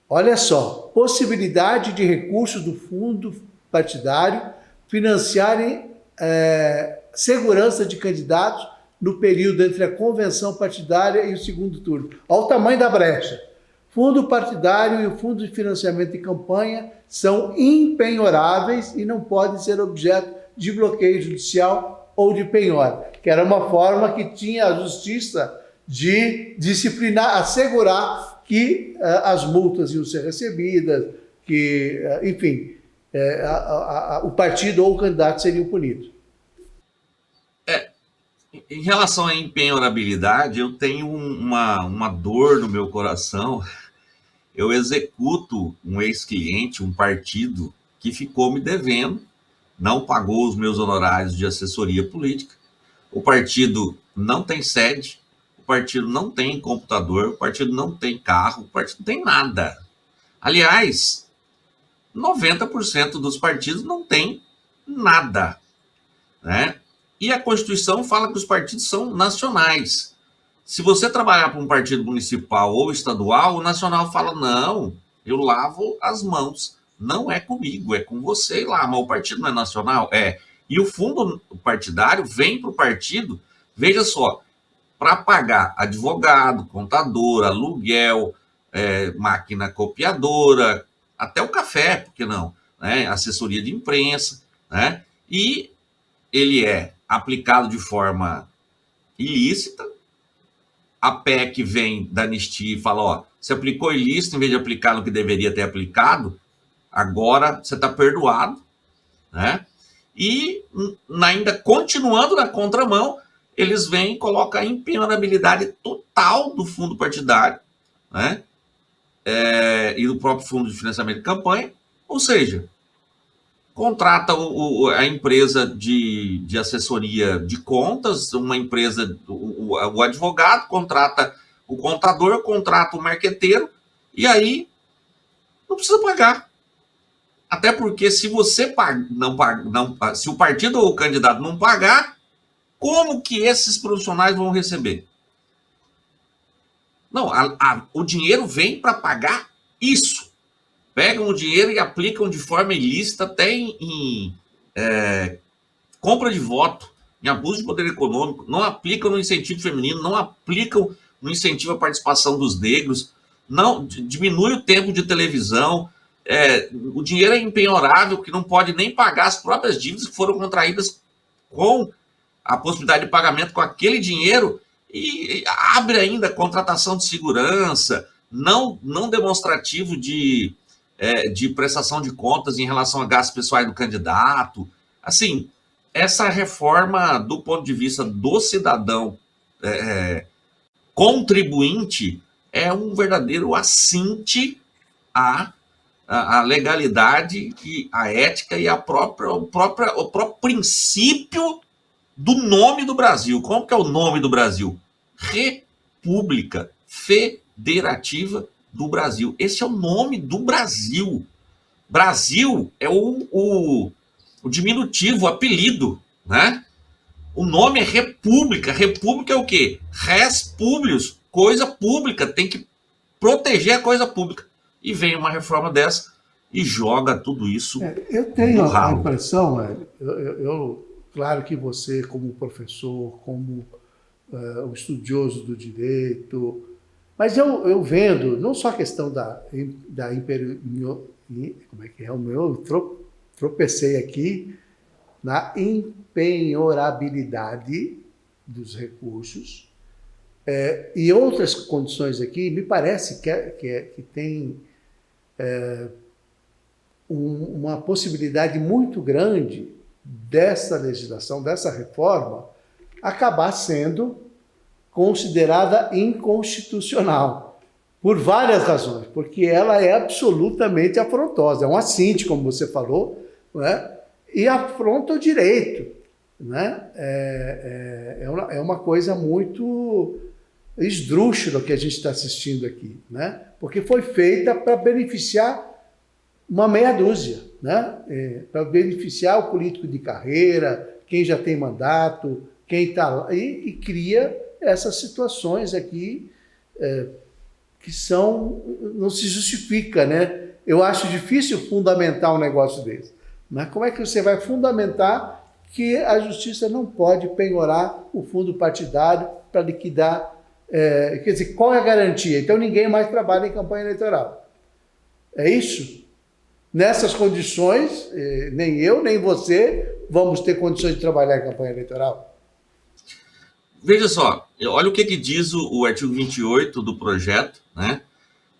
Olha só, possibilidade de recursos do fundo partidário financiarem segurança de candidatos no período entre a convenção partidária e o segundo turno. Olha o tamanho da brecha. Fundo partidário e o fundo de financiamento de campanha são impenhoráveis e não podem ser objeto de bloqueio judicial ou de penhora, que era uma forma que tinha a justiça de disciplinar, assegurar que as multas iam ser recebidas, que, enfim, o partido ou o candidato seriam punidos. Em relação à empenhorabilidade, eu tenho uma dor no meu coração. Eu executo um ex-cliente, um partido que ficou me devendo, não pagou os meus honorários de assessoria política. O partido não tem sede, o partido não tem computador, o partido não tem carro, o partido não tem nada. Aliás, 90% dos partidos não tem nada, né? E a Constituição fala que os partidos são nacionais. Se você trabalhar para um partido municipal ou estadual, o nacional fala, não, eu lavo as mãos. Não é comigo, é com você lá, mas o partido não é nacional? E o fundo partidário vem para o partido, veja só, para pagar advogado, contador, aluguel, máquina copiadora, até o café, por que não? Né? Assessoria de imprensa, né? E ele é aplicado de forma ilícita. A PEC vem da anistia e fala, ó, você aplicou ilícito, em vez de aplicar no que deveria ter aplicado, agora você está perdoado, né? E ainda continuando na contramão, eles vêm e colocam a impenhorabilidade total do fundo partidário, né? E do próprio fundo de financiamento de campanha, ou seja, contrata a empresa de assessoria de contas, uma empresa, o advogado, contrata o contador, contrata o marqueteiro, e não precisa pagar. Até porque se você se o partido ou o candidato não pagar, como que esses profissionais vão receber? Não, o dinheiro vem para pagar isso. Pegam o dinheiro e aplicam de forma ilícita até em compra de voto, em abuso de poder econômico, não aplicam no incentivo feminino, não aplicam no incentivo à participação dos negros, não diminui o tempo de televisão, o dinheiro é impenhorável, que não pode nem pagar as próprias dívidas que foram contraídas com a possibilidade de pagamento com aquele dinheiro, e abre ainda contratação de segurança, não demonstrativo de prestação de contas em relação a gastos pessoais do candidato. Assim, essa reforma, do ponto de vista do cidadão contribuinte, é um verdadeiro assinte à legalidade, e a ética e o próprio princípio do nome do Brasil. Como que é o nome do Brasil? República Federativa do Brasil. Esse é o nome do Brasil. Brasil é o diminutivo, o apelido, né? O nome é República. República é o quê? Res publius, coisa pública, tem que proteger a coisa pública. E vem uma reforma dessa e joga tudo isso. Eu tenho a impressão, claro que você, como professor, como um estudioso do direito, mas eu vendo, não só a questão como é que é o meu? Tropecei aqui na impenhorabilidade dos recursos e outras condições aqui. Me parece que tem uma possibilidade muito grande dessa legislação, dessa reforma, acabar sendo considerada inconstitucional, por várias razões, porque ela é absolutamente afrontosa, é um assinte, como você falou, né? E afronta o direito, né? É uma coisa muito esdrúxula que a gente está assistindo aqui, né? Porque foi feita para beneficiar uma meia dúzia, né? Para beneficiar o político de carreira, quem já tem mandato, quem está lá, e cria essas situações aqui que não se justifica, né? Eu acho difícil fundamentar um negócio desse. Mas como é que você vai fundamentar que a justiça não pode penhorar o fundo partidário para liquidar? Quer dizer, qual é a garantia? Então ninguém mais trabalha em campanha eleitoral. É isso? Nessas condições, nem eu, nem você vamos ter condições de trabalhar em campanha eleitoral. Veja só, olha o que diz o artigo 28 do projeto, né?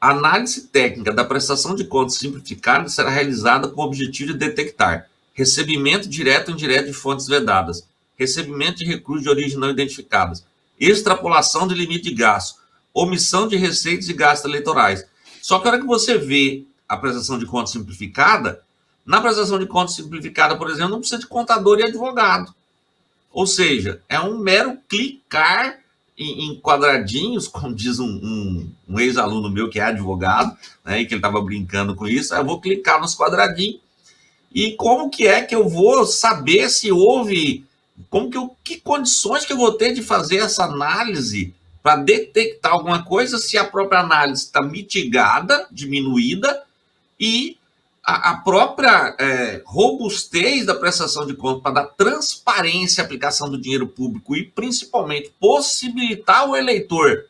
A análise técnica da prestação de contas simplificada será realizada com o objetivo de detectar recebimento direto ou indireto de fontes vedadas, recebimento de recursos de origem não identificadas, extrapolação de limite de gasto, omissão de receitas e gastos eleitorais. Só que a hora que você vê a prestação de contas simplificada, na prestação de contas simplificada, por exemplo, não precisa de contador e advogado. Ou seja, é um mero clicar em quadradinhos, como diz um ex-aluno meu que é advogado, né, e que ele estava brincando com isso. Eu vou clicar nos quadradinhos e como que é que eu vou saber se houve, que condições que eu vou ter de fazer essa análise para detectar alguma coisa, se a própria análise está mitigada, diminuída, e a própria robustez da prestação de contas para dar transparência à aplicação do dinheiro público e, principalmente, possibilitar o eleitor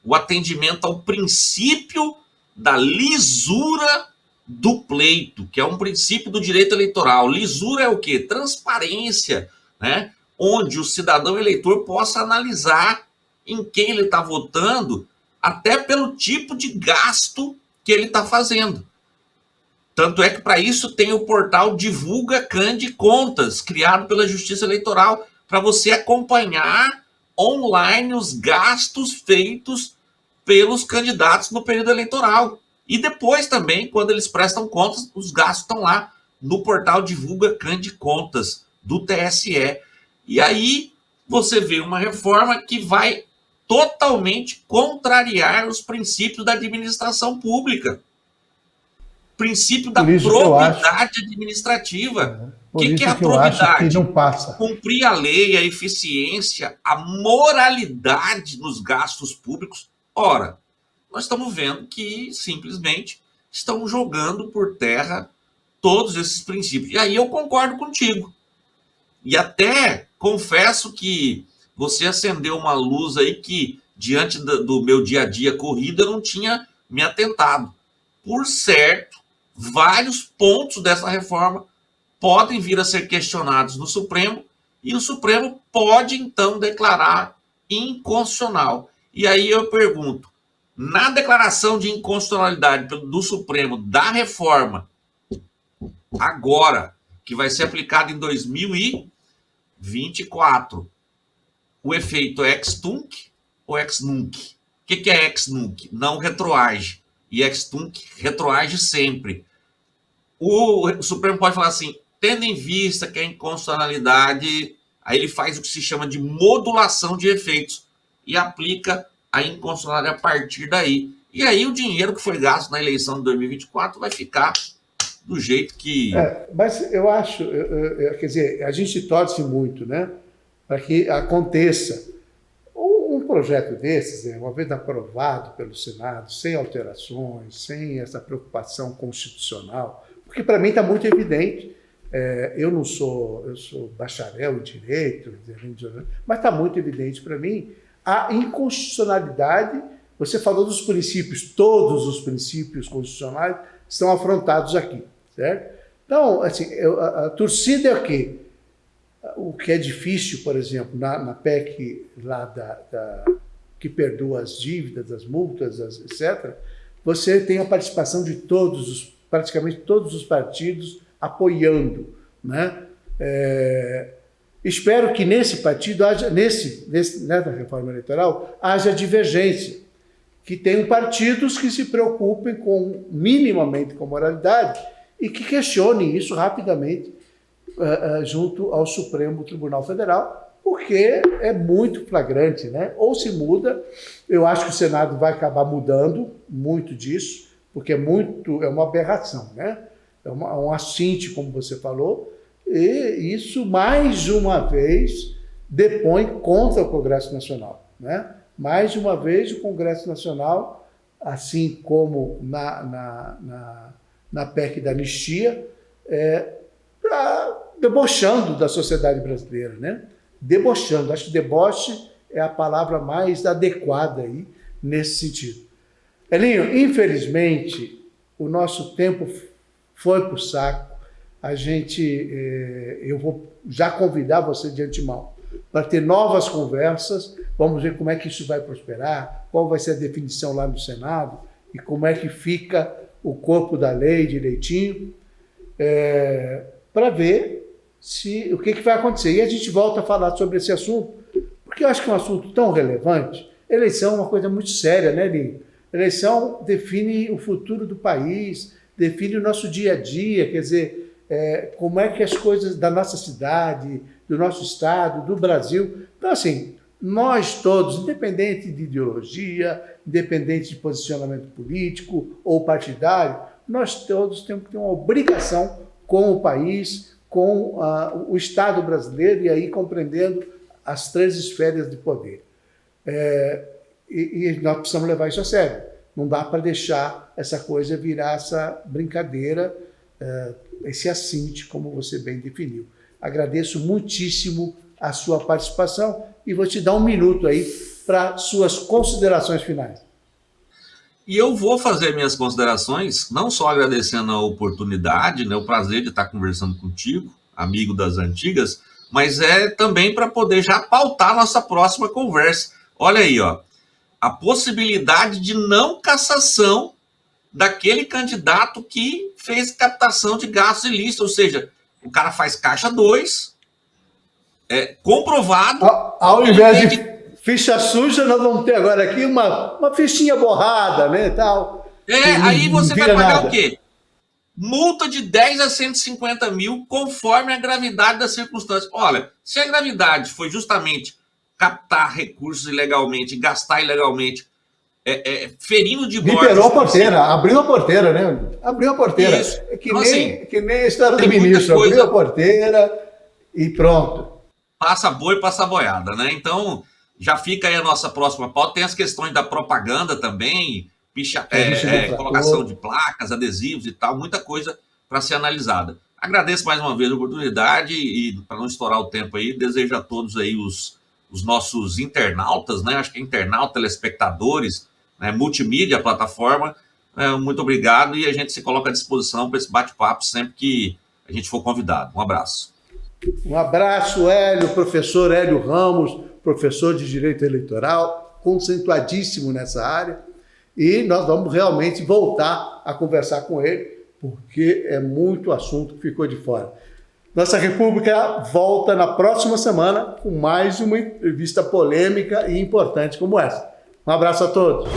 o atendimento ao princípio da lisura do pleito, que é um princípio do direito eleitoral. Lisura é o quê? Transparência, né? Onde o cidadão eleitor possa analisar em quem ele está votando, até pelo tipo de gasto que ele está fazendo. Tanto é que para isso tem o portal Divulga Cande Contas, criado pela Justiça Eleitoral, para você acompanhar online os gastos feitos pelos candidatos no período eleitoral. E depois também, quando eles prestam contas, os gastos estão lá no portal Divulga Cande Contas do TSE. E aí você vê uma reforma que vai totalmente contrariar os princípios da administração pública. Princípio da probidade administrativa. O que é a probidade? Que não passa. Cumprir a lei, a eficiência, a moralidade nos gastos públicos. Ora, nós estamos vendo que simplesmente estão jogando por terra todos esses princípios. E aí eu concordo contigo. E até confesso que você acendeu uma luz aí que, diante do meu dia a dia corrido, eu não tinha me atentado. Por certo, vários pontos dessa reforma podem vir a ser questionados no Supremo e o Supremo pode, então, declarar inconstitucional. E aí eu pergunto, na declaração de inconstitucionalidade do Supremo da reforma, agora, que vai ser aplicada em 2024, o efeito é ex tunc ou ex nunc? O que é ex nunc? Não retroage. E ex tunc retroage sempre. O Supremo pode falar assim, tendo em vista que a inconstitucionalidade, aí ele faz o que se chama de modulação de efeitos e aplica a inconstitucionalidade a partir daí. E aí o dinheiro que foi gasto na eleição de 2024 vai ficar do jeito que... Mas eu acho, quer dizer, a gente torce muito, né, para que aconteça um projeto desses, uma vez aprovado pelo Senado, sem alterações, sem essa preocupação constitucional, porque para mim está muito evidente, eu sou bacharel em Direito, mas está muito evidente para mim a inconstitucionalidade. Você falou dos princípios, todos os princípios constitucionais estão afrontados aqui, certo? Então, assim, a torcida é o quê? O que é difícil, por exemplo, na PEC lá que perdoa as dívidas, as multas, etc., você tem a participação de praticamente todos os partidos apoiando, né? Espero que nesse partido, nessa reforma eleitoral, haja divergência, que tenham partidos que se preocupem minimamente com moralidade e que questionem isso rapidamente junto ao Supremo Tribunal Federal, porque é muito flagrante, né? Ou se muda, eu acho que o Senado vai acabar mudando muito disso, porque é uma aberração, né? É um assinte, como você falou, e isso, mais uma vez, depõe contra o Congresso Nacional, né? Mais uma vez, o Congresso Nacional, assim como na PEC da anistia, debochando da sociedade brasileira, né? Debochando. Acho que deboche é a palavra mais adequada aí nesse sentido. Elinho, infelizmente, o nosso tempo foi para o saco. Eu vou já convidar você de antemão para ter novas conversas. Vamos ver como é que isso vai prosperar, qual vai ser a definição lá no Senado e como é que fica o corpo da lei direitinho, para ver o que vai acontecer. E a gente volta a falar sobre esse assunto, porque eu acho que é um assunto tão relevante. Eleição é uma coisa muito séria, né, Linho? Eleição define o futuro do país, define o nosso dia a dia, quer dizer, como é que as coisas da nossa cidade, do nosso estado, do Brasil... Então, assim, nós todos, independente de ideologia, independente de posicionamento político ou partidário, nós todos temos que ter uma obrigação com o país, com o Estado brasileiro, e aí compreendendo as 3 esferas de poder. E nós precisamos levar isso a sério. Não dá para deixar essa coisa virar essa brincadeira, esse assinte, como você bem definiu. Agradeço muitíssimo a sua participação e vou te dar 1 minuto aí para suas considerações finais. E eu vou fazer minhas considerações, não só agradecendo a oportunidade, né, o prazer de estar conversando contigo, amigo das antigas, mas também para poder já pautar nossa próxima conversa. Olha aí, ó, a possibilidade de não cassação daquele candidato que fez captação de gastos ilícitos, ou seja, o cara faz caixa 2, comprovado. Ao invés de ficha suja, nós vamos ter agora aqui uma fichinha borrada, né, tal. Aí você vai pagar nada. O quê? Multa de 10 a 150 mil, conforme a gravidade da circunstância. Olha, se a gravidade foi justamente captar recursos ilegalmente, gastar ilegalmente, ferindo de morte... Liberou a porteira, abriu a porteira, né? Abriu a porteira. Isso. Que Então, nem a história do ministro, abriu a porteira e pronto. Passa boi, passa boiada, né? Então, já fica aí a nossa próxima pauta. Tem as questões da propaganda também, colocação de placas, adesivos e tal, muita coisa para ser analisada. Agradeço mais uma vez a oportunidade e, para não estourar o tempo aí, desejo a todos aí os nossos internautas, né? Acho que internautas, telespectadores, né? Multimídia, plataforma, muito obrigado e a gente se coloca à disposição para esse bate-papo sempre que a gente for convidado. Um abraço. Um abraço, Hélio, professor Hélio Ramos, professor de Direito Eleitoral, conceituadíssimo nessa área. e nós vamos realmente voltar a conversar com ele, porque é muito assunto que ficou de fora. Nossa República volta na próxima semana com mais uma entrevista polêmica e importante como essa. Um abraço a todos.